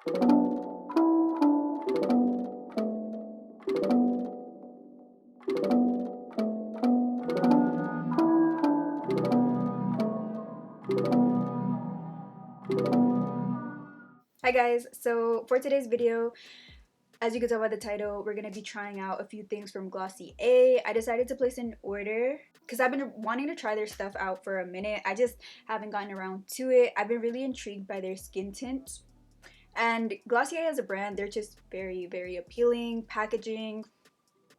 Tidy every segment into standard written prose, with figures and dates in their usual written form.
Hi guys, so for today's video, as you can tell by the title, we're going to be trying out a few things from Glossier. I decided to place an order because I've been wanting to try their stuff out for a minute. I just haven't gotten around to it. I've been really intrigued by their skin tint. And Glossier as a brand, they're just very, very appealing. Packaging,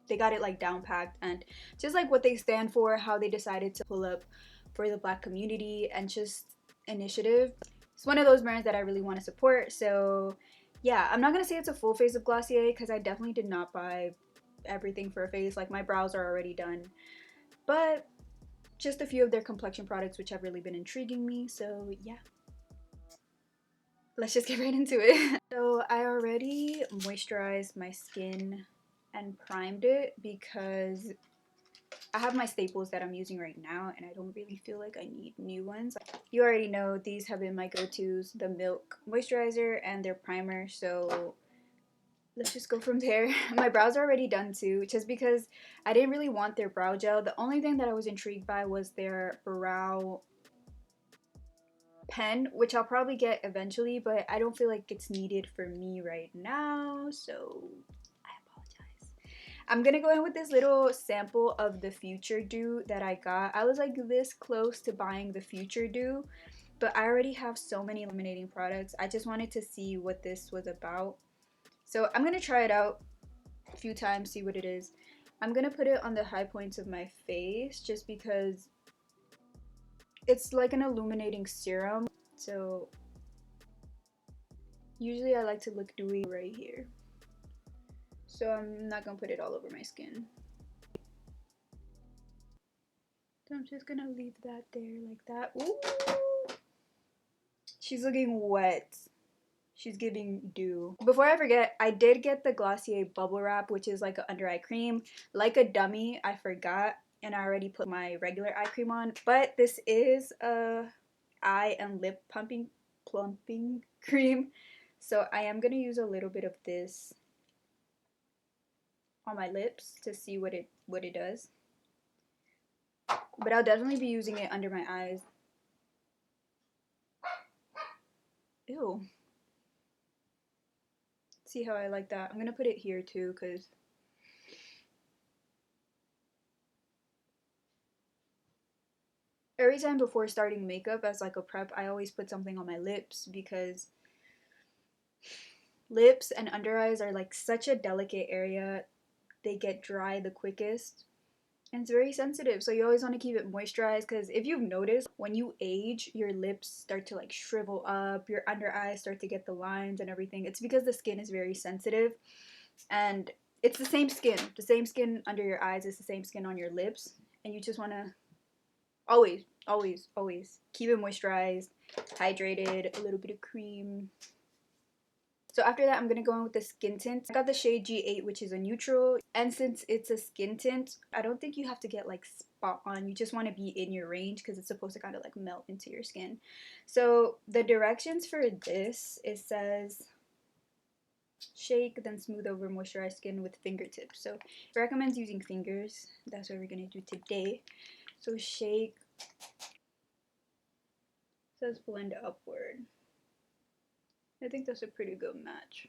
they got it like down packed, and just like what they stand for, how they decided to pull up for the Black community and just initiative. It's one of those brands that I really want to support. So yeah, I'm not gonna say it's a full face of Glossier because I definitely did not buy everything for a face. Like, my brows are already done, but just a few of their complexion products which have really been intriguing me. So yeah, let's just get right into it. So I already moisturized my skin and primed it because I have my staples that I'm using right now and I don't really feel like I need new ones. You already know these have been my go-tos, the Milk moisturizer and their primer, so let's just go from there. My brows are already done too, just because I didn't really want their brow gel. The only thing that I was intrigued by was their brow pen, which I'll probably get eventually, but I don't feel like it's needed for me right now, so I apologize. I'm gonna go in with this little sample of the Future Dew that I got. I was like this close to buying the Future Dew, but I already have so many illuminating products. I just wanted to see what this was about. So I'm gonna try it out a few times, see what it is. I'm gonna put it on the high points of my face just because it's like an illuminating serum. So usually I like to look dewy right here. So I'm not gonna put it all over my skin. So I'm just gonna leave that there like that. Ooh! She's looking wet. She's giving dew. Before I forget, I did get the Glossier Bubble Wrap, which is like an under eye cream. Like a dummy, I forgot, and I already put my regular eye cream on. But this is a eye and lip plumping cream. So I am gonna use a little bit of this on my lips to see what it does. But I'll definitely be using it under my eyes. Ew. See how I like that? I'm gonna put it here too, because every time before starting makeup as like a prep, I always put something on my lips because lips and under eyes are like such a delicate area. They get dry the quickest and it's very sensitive, so you always want to keep it moisturized, because if you've noticed, when you age, your lips start to like shrivel up, your under eyes start to get the lines and everything. It's because the skin is very sensitive, and it's the same skin under your eyes is the same skin on your lips, and you just want to always, always, always keep it moisturized, hydrated, a little bit of cream. So after that, I'm going to go in with the skin tint. I got the shade G8, which is a neutral. And since it's a skin tint, I don't think you have to get like spot on. You just want to be in your range because it's supposed to kind of like melt into your skin. So the directions for this, it says shake, then smooth over moisturized skin with fingertips. So it recommends using fingers. That's what we're going to do today. So shake. It says blend upward. I think that's a pretty good match.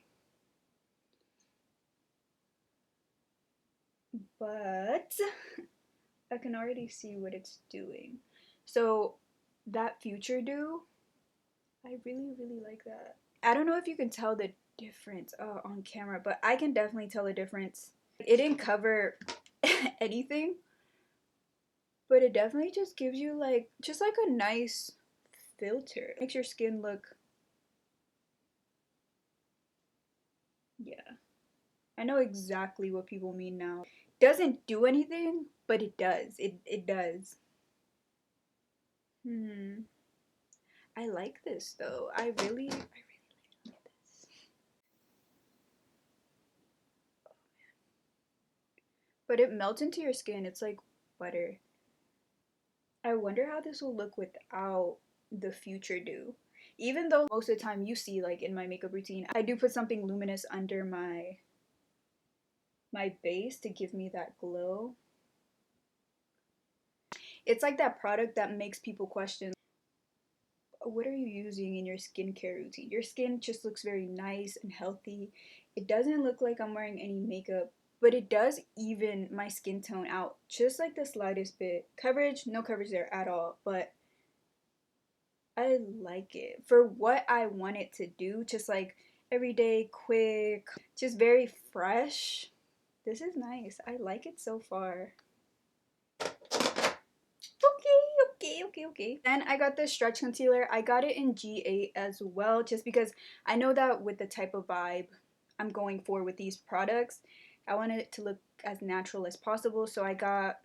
But I can already see what it's doing. So that Future Dew, I really, really like that. I don't know if you can tell the difference on camera, but I can definitely tell the difference. It didn't cover anything, but it definitely just gives you like, just like a nice filter. It makes your skin look, yeah. I know exactly what people mean now. Doesn't do anything, but it does. It does. I like this though. I really like this. But it melts into your skin. It's like butter. I wonder how this will look without the Future Dew. Even though most of the time you see like in my makeup routine, I do put something luminous under my base to give me that glow. It's like that product that makes people question, what are you using in your skincare routine? Your skin just looks very nice and healthy. It doesn't look like I'm wearing any makeup, but it does even my skin tone out just like the slightest bit. Coverage, no coverage there at all, but I like it for what I want it to do. Just like everyday, quick, just very fresh. This is nice. I like it so far. Okay. Then I got this stretch concealer. I got it in G8 as well, just because I know that with the type of vibe I'm going for with these products, I wanted it to look as natural as possible. So I got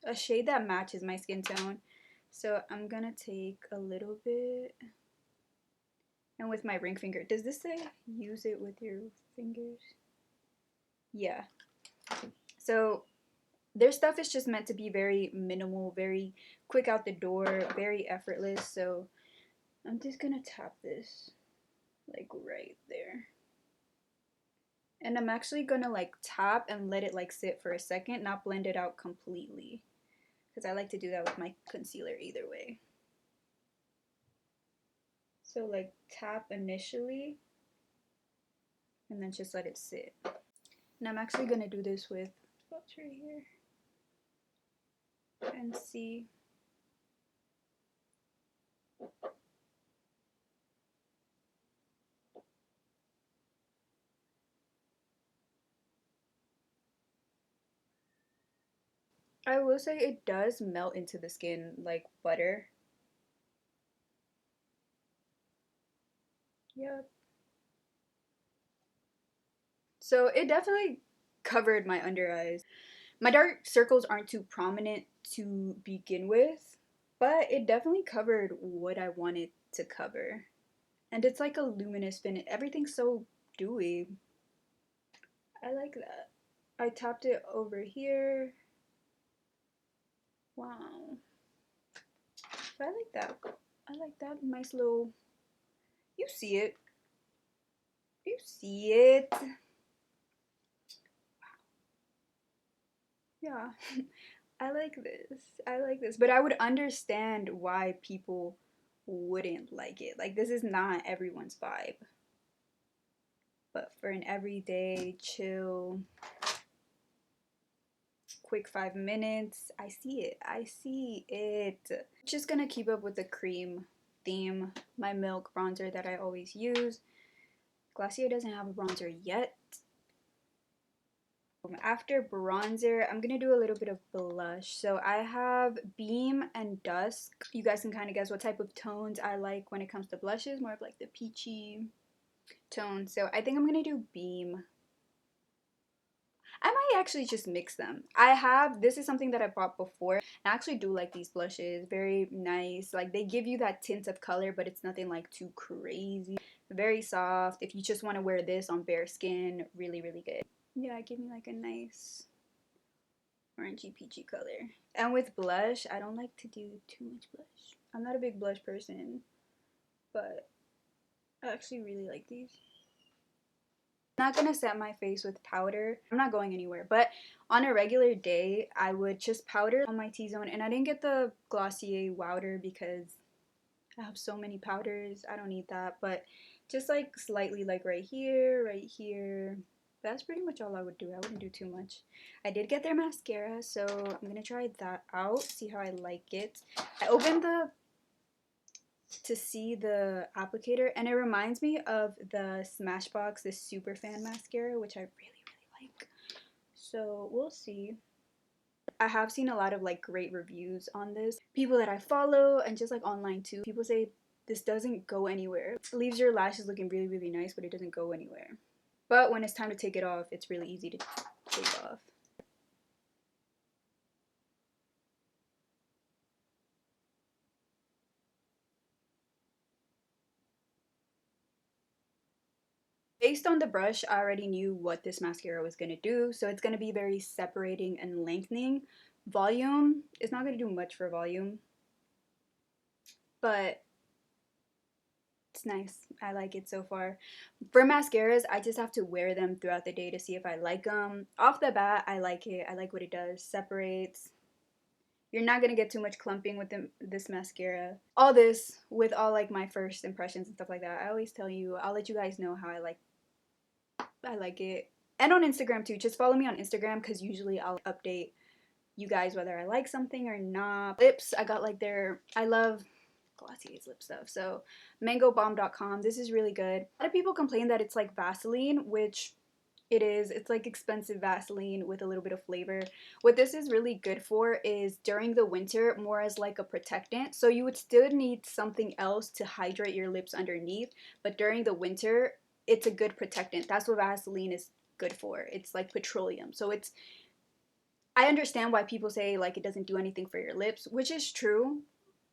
a shade that matches my skin tone. So I'm gonna take a little bit, and with my ring finger. Does this say use it with your fingers? Yeah. So their stuff is just meant to be very minimal, very quick out the door, very effortless. So I'm just gonna tap this like right there. And I'm actually gonna like tap and let it like sit for a second, not blend it out completely. Because I like to do that with my concealer either way. So like tap initially and then just let it sit. And I'm actually gonna do this with spots right here. And see. I will say it does melt into the skin like butter. Yep. So it definitely covered my under eyes. My dark circles aren't too prominent to begin with, but it definitely covered what I wanted to cover. And it's like a luminous finish. Everything's so dewy. I like that. I tapped it over here. Wow. I like that. I like that nice little. You see it. You see it. Yeah. I like this. I like this. But I would understand why people wouldn't like it. Like, this is not everyone's vibe. But for an everyday, chill, quick 5 minutes, I see it. I see it. Just gonna keep up with the cream theme. My Milk bronzer that I always use. Glossier doesn't have a bronzer yet. After bronzer, I'm gonna do a little bit of blush. So I have Beam and Dusk. You guys can kind of guess what type of tones I like when it comes to blushes, more of like the peachy tone. So I think I'm gonna do Beam. I might actually just mix them. This is something that I bought before. I actually do like these blushes, very nice. Like they give you that tint of color, but it's nothing like too crazy. Very soft. If you just want to wear this on bare skin, really, really good. Yeah, give me like a nice orangey peachy color. And with blush, I don't like to do too much blush. I'm not a big blush person, but I actually really like these. I'm not gonna set my face with powder. I'm not going anywhere, but on a regular day, I would just powder on my T-zone. And I didn't get the Glossier Wowder because I have so many powders. I don't need that, but just like slightly like right here, right here. That's pretty much all I would do. I wouldn't do too much. I did get their mascara, so I'm gonna try that out, see how I like it. I opened to see the applicator, and it reminds me of the Smashbox, this Super Fan mascara, which I really, really like. So we'll see. I have seen a lot of like great reviews on this. People that I follow and just like online too. People say this doesn't go anywhere. It leaves your lashes looking really, really nice, but it doesn't go anywhere. But when it's time to take it off, it's really easy to take off. Based on the brush, I already knew what this mascara was going to do. So it's going to be very separating and lengthening. Volume, it's not going to do much for volume. But It's nice. I like it so far. For mascaras, I just have to wear them throughout the day to see if I like them. Off the bat, I like it. I like what it does. Separates. You're not gonna get too much clumping with this mascara. All this with all like my first impressions and stuff like that. I always tell you, I'll let you guys know how I like it. And on Instagram too. Just follow me on Instagram because usually I'll update you guys whether I like something or not. Lips, I got like I love Glossier's lip stuff. So mangobalm.com. This is really good. A lot of people complain that it's like Vaseline, which it is. It's like expensive Vaseline with a little bit of flavor. What this is really good for is during the winter, more as like a protectant. So you would still need something else to hydrate your lips underneath, but during the winter, it's a good protectant. That's what Vaseline is good for. It's like petroleum. So I understand why people say like it doesn't do anything for your lips, which is true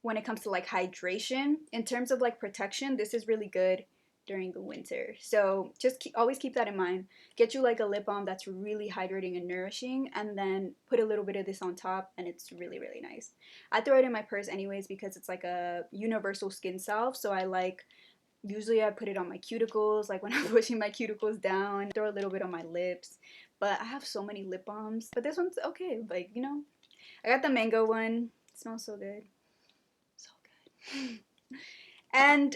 when it comes to like hydration. In terms of like protection, this is really good during the winter. So just always keep that in mind. Get you like a lip balm that's really hydrating and nourishing, and then put a little bit of this on top, and it's really, really nice. I throw it in my purse anyways because it's like a universal skin salve. So usually I put it on my cuticles, like when I'm pushing my cuticles down, throw a little bit on my lips. But I have so many lip balms. But this one's okay, like, you know. I got the mango one. It smells so good. So good. And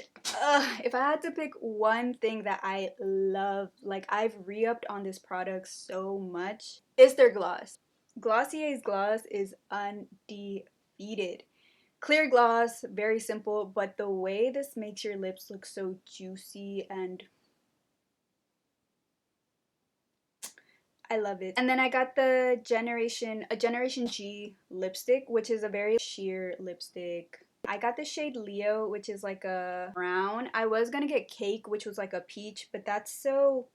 if I had to pick one thing that I love, like I've re-upped on this product so much, is their gloss. Glossier's gloss is undefeated. Clear gloss, very simple, but the way this makes your lips look so juicy, and I love it. And then I got the Generation G lipstick, which is a very sheer lipstick. I got the shade Leo, which is like a brown. I was gonna get Cake, which was like a peach, but that's so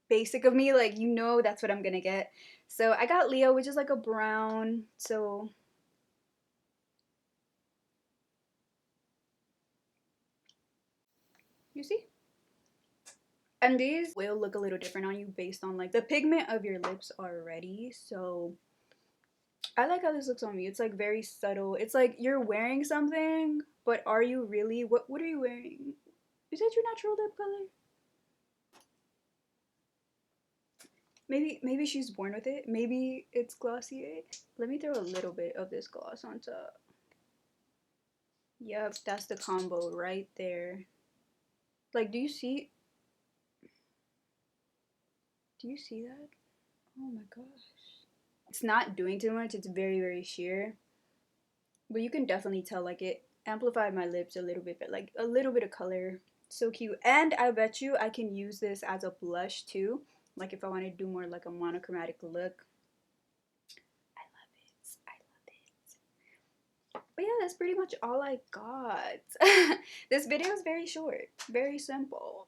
basic of me. Like, you know that's what I'm gonna get. So I got Leo, which is like a brown. So you see? And these will look a little different on you based on like the pigment of your lips already. So I like how this looks on me. It's like very subtle. It's like you're wearing something, but are you really? What are you wearing? Is that your natural lip color? Maybe she's born with it. Maybe it's Glossier. Let me throw a little bit of this gloss on top. Yep, that's the combo right there. Like, do you see that? Oh my gosh. It's not doing too much. It's very, very sheer. But you can definitely tell like it amplified my lips a little bit, but like a little bit of color. So cute. And I bet you I can use this as a blush too. Like if I want to do more like a monochromatic look. I love it. I love it. But yeah, that's pretty much all I got. This video is very short, very simple.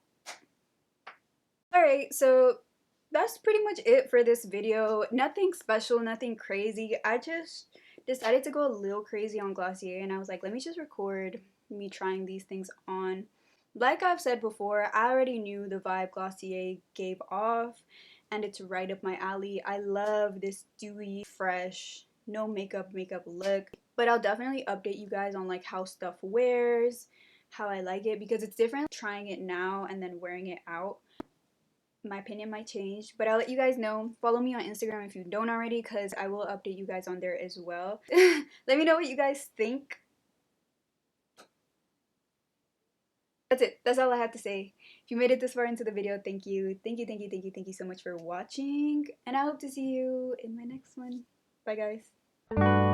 Alright, so that's pretty much it for this video. Nothing special, nothing crazy. I just decided to go a little crazy on Glossier, and I was like, let me just record me trying these things on. Like I've said before, I already knew the vibe Glossier gave off, and it's right up my alley. I love this dewy, fresh, no makeup look. But I'll definitely update you guys on like how stuff wears, how I like it, because it's different trying it now and then wearing it out. My opinion might change, but I'll let you guys know. Follow me on Instagram if you don't already, because I will update you guys on there as well. Let me know what you guys think. That's it. That's all I have to say. If you made it this far into the video, thank you. Thank you so much for watching, and I hope to see you in my next one. Bye guys.